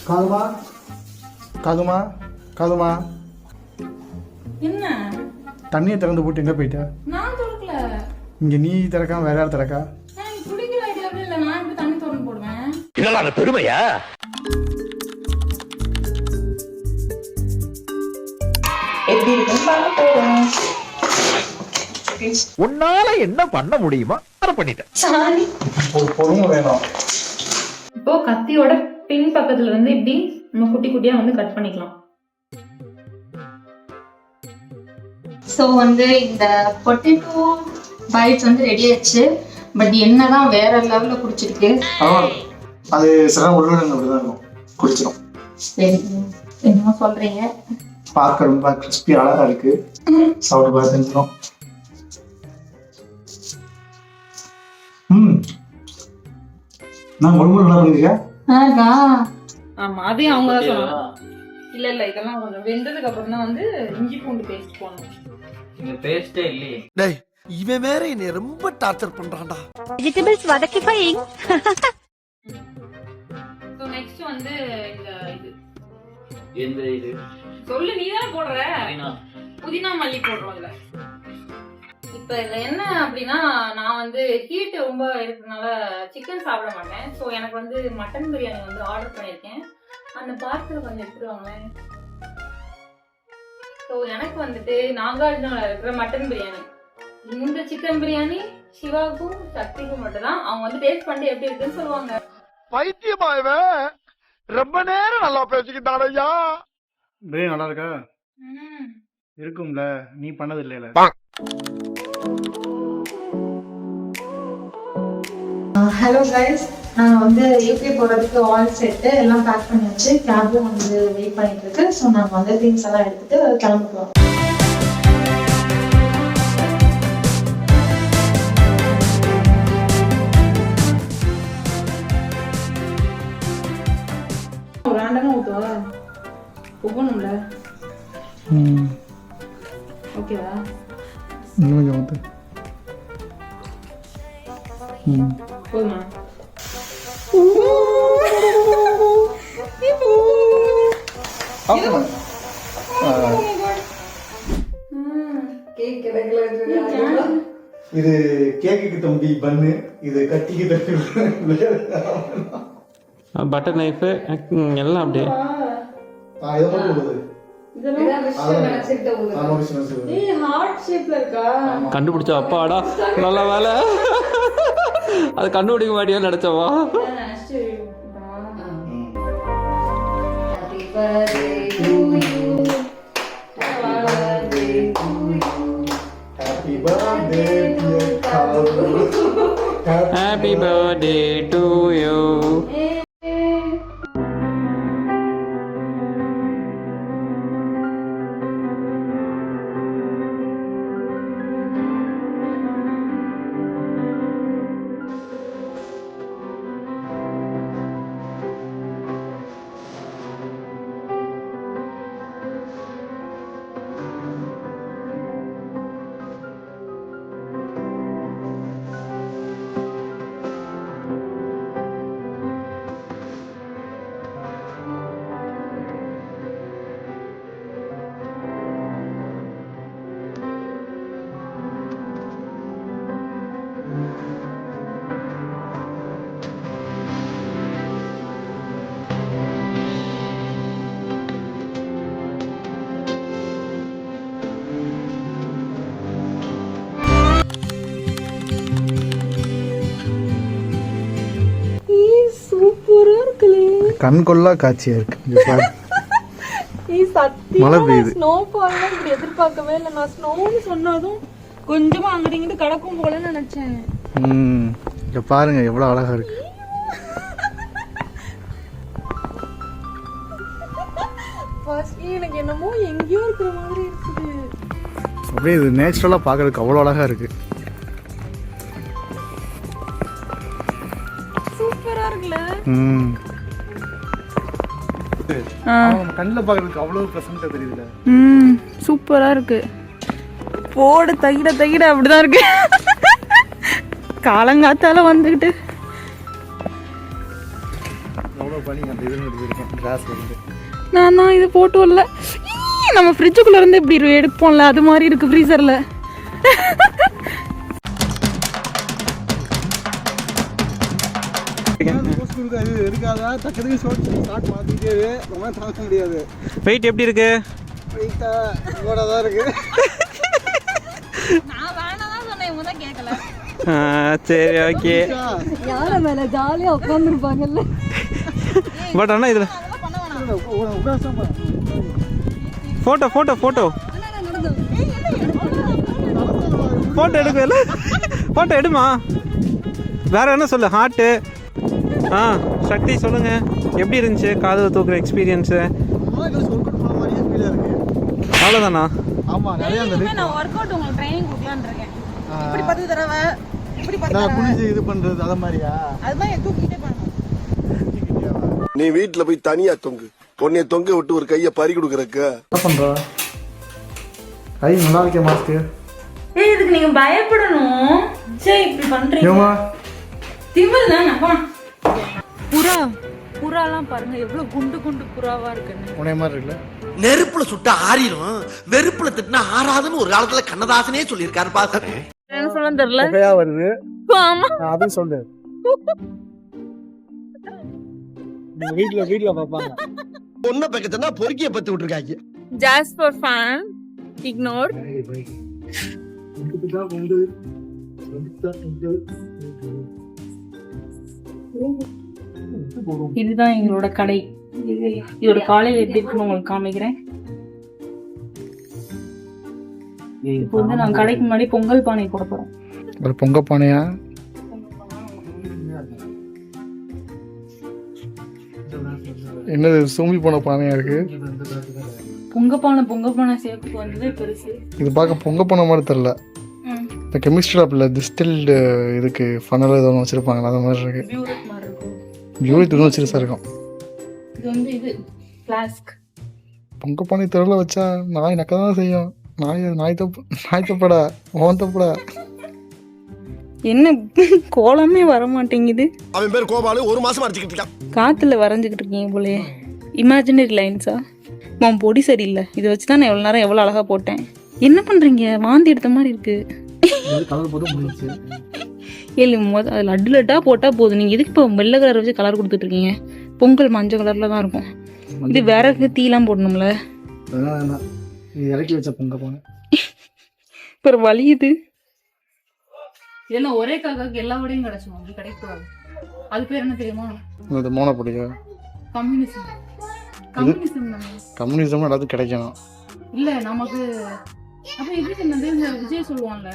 காதுமா காதுமா காதுமா என்ன தண்ணியை திறந்து போட்டு எங்கே போயிட்ட? நான் திறக்கல. இங்கே நீ திறக்காம வேற யார் திறக்கா? எனக்கு குடிக்கிற ஐடியாவே இல்லை. நான் எப்படி தண்ணி திறந்து போடுவேன்? இதெல்லாம் அந்த பெருமையா? உன்னால என்ன பண்ண முடியுமா அதை பண்ணிட்டேன். ஒரு பொறுமை வேணும். இப்போ கத்தியோட பின் பக்கத்துல வந்து இப்படி நம்ம குட்டி குட்டியா வந்து கட் பண்ணிக்கலாம். ஸோ வந்து இந்த பொட்டேட்டோ பைட்ஸ் வந்து ரெடி ஆயிடுச்சு. பட் என்னதான் வேற லெவலில் குடிச்சிருக்கு. அது சில உருளைங்க அப்படிதான் இருக்கும், குடிச்சிடும். சரி, என்னமோ சொல்றீங்க. பார்க்க ரொம்ப கிறிஸ்பி அழகா இருக்கு. சாப்பிட்டு பார்த்துருக்கோம். நான் முழுமுறை என்ன பண்ணிருக்கேன்? ஆமா, அதையும் அவங்க தான் சொல்லணும். இல்ல இல்ல, இதெல்லாம் கொஞ்சம் வெந்ததுக்கு அப்புறம் தான் வந்து இஞ்சி பூண்டு பேஸ்ட் போடணும். இந்த பேஸ்டே இல்லையே. டேய், இவன் வேற என்னை ரொம்ப டார்ச்சர் பண்றான்டா. வெஜிடபிள்ஸ் வதக்கி ஃபைங். சோ நெக்ஸ்ட் வந்து இந்த இது எந்த இது சொல்லு, நீ தான போடுற. சரினா புதினா மல்லி போடுறோம்ல. இப்ப இதுல என்ன அப்படின்னா, நான் வந்து ஹீட் ரொம்ப இருக்கிறதுனால சிக்கன் சாப்பிட மாட்டேன். ஸோ எனக்கு வந்து மட்டன் பிரியாணி வந்து ஆர்டர் பண்ணியிருக்கேன். அந்த பார்சல் கொஞ்சம் எடுத்துருவாங்களேன். ஸோ எனக்கு வந்துட்டு நாகார்ஜுனால இருக்கிற மட்டன் பிரியாணி, இந்த சிக்கன் பிரியாணி சிவாவுக்கும் சக்திக்கும் மட்டும் தான். அவங்க வந்து டேஸ்ட் பண்ணி எப்படி இருக்குன்னு சொல்லுவாங்க. பைத்தியமாயவே ரொம்ப நேரம் நல்லா பேசிக்கிட்டான் ஐயா. பிரியாணி நல்லா இருக்கா? இருக்கும்ல, நீ பண்ணது இல்லையில. ஹலோ கைஸ், நாங்கள் வந்து யூகே போகிறதுக்கு ஆல் செட்டு எல்லாம் பேக் பண்ணி வச்சு கேபும் வந்து வெயிட் பண்ணிட்டு இருக்கு. ஸோ நாங்கள் வந்து திங்ஸ் எல்லாம் எடுத்துட்டு கிளம்பிக்குவோம். ரேண்டமா ஊத்துவா ஒவ்வொன்றும்ல. ஓகேவா? இன்னும் கொஞ்சம் வந்து போதுமா? இது கேக்குக்கு தம்பி பன்னு, இது கத்திக்கு தம்பி பட்டர் நைஃப் எல்லாம் அப்படியே கண்டுபிடிச்சா அப்பாடா, நல்ல வேலை. அது கண்டுபிடிக்க மாட்டியா நினைச்சவா? Happy birthday to you. கண்கொள்ளா காட்சியா இருக்கு. மழை பெய்யுது. ஸ்னோஃபால் இப்படி எதிர்பார்க்கவே இல்லை. நான் ஸ்னோன்னு சொன்னதும் கொஞ்சமா அங்கிட்டு கிடக்கும் போலன்னு நினைச்சேன். இங்க பாருங்க எவ்வளவு அழகா இருக்கு. எனக்கு என்னமோ எங்கேயோ இருக்கிற மாதிரி இருக்குது. அப்படியே இது நேச்சுரலா பாக்குறதுக்கு அவ்வளவு அழகா இருக்கு. சூப்பரா இருக்குல்ல? கண்ணுல பாக்குறதுக்கு அவ்வளவு பிரசன்டா தெரியுதுல. சூப்பரா இருக்கு. போடு தகிட தகிட அப்படிதான் இருக்கு. காலங்காத்தால வந்துகிட்டு ஃபாலோ பண்ணி அந்த இதில் எடுத்துருக்கேன் கிளாஸ்ல இருந்து. நான் தான் இது போட்டு வரல. நம்ம ஃப்ரிட்ஜுக்குள்ளே இருந்து இப்படி எடுப்போம்ல அது மாதிரி இருக்குது ஃப்ரீசரில். அது எடுக்காதா டக்குனு ஸ்டார்ட் மாற்றிட்டே ரொம்ப தாக்க முடியாது. வெயிட் எப்படி இருக்கு? வெயிட்டாக இவ்வளோ தான் இருக்குது. நான் வேணாம் தான் சொன்னேன், இவங்க தான் கேட்கல. சரி ஓகே. யாரை மேலே ஜாலியாக உட்காந்துருப்பாங்கல்ல. பட் ஆனால் இதில் ஃபோட்டோ ஃபோட்டோ ஃபோட்டோ ஃபோட்டோ எடுக்கல. ஃபோட்டோ எடுமா. வேற என்ன சொல்லு? ஹார்ட்டு. சக்தி சொல்லுங்க, எப்படி இருந்துச்சு காதல் தூக்குற எக்ஸ்பீரியன்ஸு? அவ்வளோதானா? ஆமாம், நிறைய அந்த நான் ஒர்க் அவுட் உங்களுக்கு ட்ரைனிங் கொடுக்கலான்னு இருக்கேன். இப்படி 10 தடவை இப்படி 10 நான் குளிச்சு இது பண்ணுறது அது மாதிரியா? அது மாதிரி தூக்கிட்டே பண்ணணும். நீ வீட்டுல போய் தனியா தொங்கு, உன்னைய தொங்க விட்டு ஒரு கைய பறி கொடுக்கறக்கு. என்ன பண்ணுறா? கை நல்லா இருக்கே மாஸ்க்கு. இதுக்கு நீங்க பயப்படணும். சரி இப்படி பண்றீங்க. திமிரு தானே. புறாலாம் பாருங்க எவ்வளவு குண்டு குண்டு புறாவா இருக்குன்னு. உனைய மாதிரி இருக்குல்ல. நெருப்புல சுட்டா ஆறிடும், வெறுப்புல திட்டினா ஆறாதுன்னு ஒரு காலத்துல கண்ணதாசனே சொல்லியிருக்காரு பாரு. என்ன சொல்ல தெரியல. புகையா வருது. ஆமா அதுவும் சொல்லு. வீட்ல பாப்பாங்க. பொண்ணை பக்கத்துனா பொறுக்கிய பத்து விட்டுருக்காங்க. just for fun ignore. இதுதான் எங்களோட கடை. இதோட காலையில் எப்படி இருக்குன்னு உங்களுக்கு காமிக்கிறேன். இப்போ வந்து நான் கடைக்கு முன்னாடி பொங்கல் பானை போட போறோம். ஒரு பொங்க பானையா? என்னது சோம்பி போன பானையா இருக்கு? பொங்க பானை சேர்ப்புக்கு வந்து பெருசு. இது பார்க்க பொங்க பானை மாதிரி தெரியல. இந்த கெமிஸ்ட்ரி லேப்ல டிஸ்டில்டு இதுக்கு ஃபனல் ஏதோ ஒன்று வச்சிருப்பாங்களா அந்த மாதிரி இருக்கு. பியூரட் மாதிரி இருக்கும். பியூரட் இன்னும் சிறுசா இருக்கும். இது வந்து இது ஃப்ளாஸ்க். பொங்க பானை தெருவில் வச்சா நாய் நக்க தான் செய்யும். நாய் தப்படா ஓன் தப்படா. என்ன கோலமே வர மாட்டேங்குது. அவன் பேர் கோபாலு, ஒரு மாசம் அடிச்சுக்கிட்டு இருக்கான். காத்துல வரைஞ்சிக்கிட்டு இருக்கீங்க போலே. இமேஜினரி லைன்ஸா? மாம் பொடி சரியில்லை. இதை வச்சு தான் நான் எவ்வளோ நேரம் எவ்வளோ அழகாக போட்டேன். என்ன பண்ணுறீங்க? வாந்தி எடுத்த மாதிரி இருக்கு. ஏழு அது லட்டாக போட்டால் போதும். நீங்கள் எதுக்கு இப்போ வெள்ளை கலர் வச்சு கலர் கொடுத்துட்ருக்கீங்க? பொங்கல் மஞ்சள் கலரில் தான் இருக்கும். இது விறகு தீலாம் போடணும்ல. இறக்கி வச்ச பொங்க பானை இப்போ வலியுது. இதெல்லாம் ஒரே காக்காக்கு எல்லா வடையும் கிடைச்சோம். அப்படி கிடைக்கூடாது. அது பேர் என்ன தெரியுமா? இது மோனப்படியா? கம்யூனிசம். கம்யூனிசம் எல்லாத்துக்கும் கிடைக்கணும். இல்ல நமக்கு அப்ப எப்படி சொன்னது? இந்த விஜய் சொல்லுவான்ல,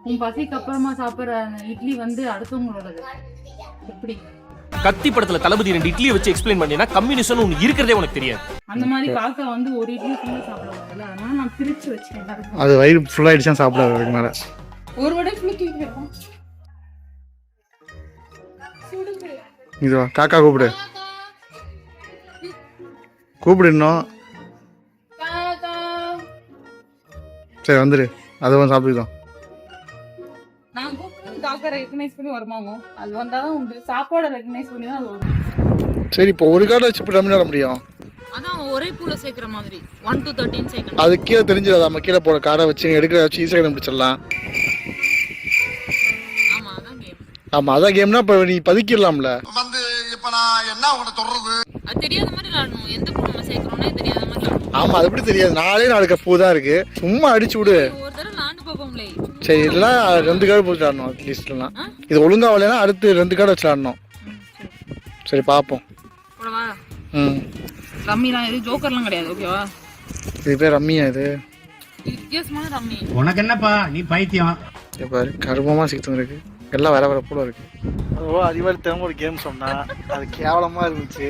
உன் பசிக்கு அப்புறமா சாப்பிட்ற இட்லி வந்து அடுத்தவங்களோடது. எப்படி கத்தி படத்துல தளபதி 2 இட்லியை வச்சு எக்ஸ்பிளைன் பண்ணினா கம்யூனிசம் ஒன்று இருக்கிறதே உனக்கு தெரியாது. அந்த மாதிரி காக்கா வந்து ஒரு இட்லி ஃபுல்லா சாப்பிடுவாங்கல்ல, அதனால நான் பிரிச்சு வச்சேன். அது வயிறு ஃபுல்லா ஆயிடுச்சா சாப்பிடாது அதுக்கு மேல. ஒரு வடை ஃபுல்லி வைப்போம். இதுவா காக்கா கூப்பிடு இன்னும். சரி வந்துரு, அதுவும் சாப்பிட்டுதான். நான் கூப்பிட்டு காக்கா ரெகக்னைஸ் பண்ணி வருமாங்க. அது வந்தாதான் உண்டு. சாப்பாடை ரெகக்னைஸ் பண்ணி தான் அது வரும். சரி இப்போ ஒரு கார்டு வச்சு ரம்மி விட முடியும். அதான் ஒரே பூல சேர்க்கிற மாதிரி 1 to 13 சேர்க்கணும். அது கீழே தெரிஞ்சிடாது. நம்ம கீழே போட கார்டை வச்சு எடுக்கிற வச்சு ஈஸியாக கண்டுபிடிச்சிடலாம். ஆமா அதான் கேம். ஆமா அதான் கேம்னா இப்போ நீ பதுக்கிடலாம்ல. வந்து இப்ப நான் என்ன உங்களை சொல்றது? அது தெரியாத மாதிரி விளாடணும். எந்த பூ நம்ம சேர்க்கிறோம்னே தெரியாத மாதிரி விளாடணும். ஆமா அது எப்படி தெரியாது? 4 பூ தான் இருக்கு. சும்மா அடிச்சு விடு. ஒரு தடவை விளாண்டு பார்ப்போம்லே. சரி இல்லைனா 2 கார்டு போட்டு ஆடணும் அட்லீஸ்ட்லாம். இது ஒழுங்கா வரலைன்னா அடுத்து 2 கார்டு வச்சு ஆடணும். சரி பார்ப்போம். போடவா? ரம்மிலாம் எது ஜோக்கர்லாம் கிடையாது. ஓகேவா? இது பேர் ரம்மியா? இது வித்தியாசமான ரம்மி. உனக்கு என்னப்பா நீ பைத்தியம்? பாரு கருமமா சிக்ஸ் இருக்கு. எல்லாம் வேற வேற போல இருக்கு. ஓ அறிவாளித்தனமா ஒரு கேம் சொன்னா அது கேவலமா இருந்துச்சு.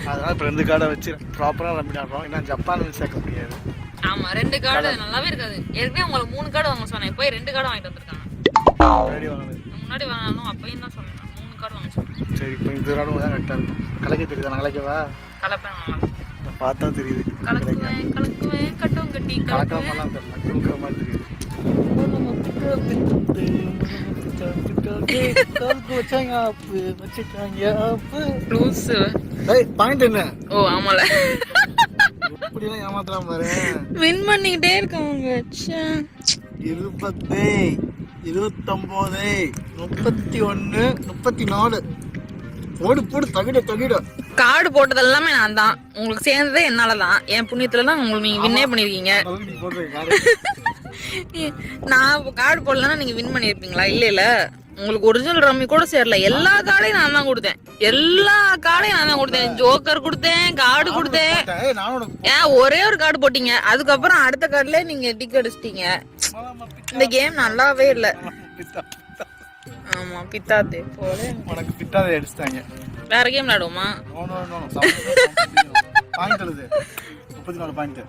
அதனால இப்போ 2 கார்டை வச்சு ப்ராப்பரா ரம்மி ஆடுறோம். ஏன்னா ஜப்பான் சேர்க்க முடியாது. ஆமா 2 கார்டு நல்லாவே இருக்காது. ஏற்கனவே உங்களுக்கு 3 கார்டு வாங்க சொன்னேன். போய் 2 கார்டு வாங்கிட்டு வந்திருக்காங்க. முன்னாடி வாங்கணும் அப்பயும் தான் சொன்னேன். 3 கார்டு வாங்க சொன்னேன். சரி இப்போ இந்த கார்டு தான் கரெக்டாக இருக்கும். கலக்க தெரியுதா? நான் கலக்கவா? கலப்பேன். பார்த்தா தெரியுது. கலக்குவேன் கட்டம் கட்டி கலக்காமலாம் தெரியல. கொடுக்குற மாதிரி தெரியுது. வச்சாங்க ஆப்பு வச்சுட்டாங்க ஆப்பு. லூசு. டேய் பாயிண்ட் என்ன? ஓ ஆமால. இப்படிலாம் ஏமாத்தலாம் பாரு. வின் பண்ணிக்கிட்டே இருக்காங்க. 20 29 31 34 ஓடு போடு தகிட கார்டு போட்டது எல்லாமே நான் தான். உங்களுக்கு சேர்ந்ததே என்னாலதான். என் புண்ணியத்துல தான் உங்களுக்கு நீங்க வின்னே பண்ணிருக்கீங்க. நீ போடுற கார்டு. நான் கார்டு போடலன்னா நீங்க வின் பண்ணிருப்பீங்களா? இல்ல உங்களுக்கு ஒரிஜினல் ரம்மி கூட சேரல. எல்லா கார்டையும் நான் தான் கொடுத்தேன். எல்லா கார்டையும் நான் தான் கொடுத்தேன். ஜோக்கர் கொடுத்தேன், கார்டு கொடுத்தேன். ஏய் நானும் உனக்கு ஏன் ஒரே ஒரு கார்டு போட்டீங்க, அதுக்கப்புறம் அடுத்த கார்டுல நீங்க டிக் அடிச்சிட்டீங்க. இந்த கேம் நல்லாவே இல்ல. ஆமா பித்தாத்தே போல. உனக்கு பிட்டாதே அடிச்சிட்டாங்க. வேற கேம் விளையாடுவோமா? நோ பாயிண்ட் எழுது. 34 பாயிண்ட்.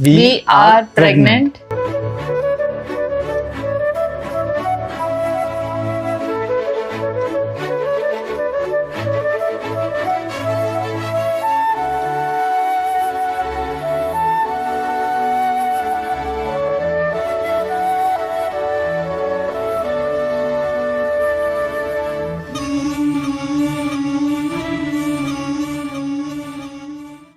We are pregnant.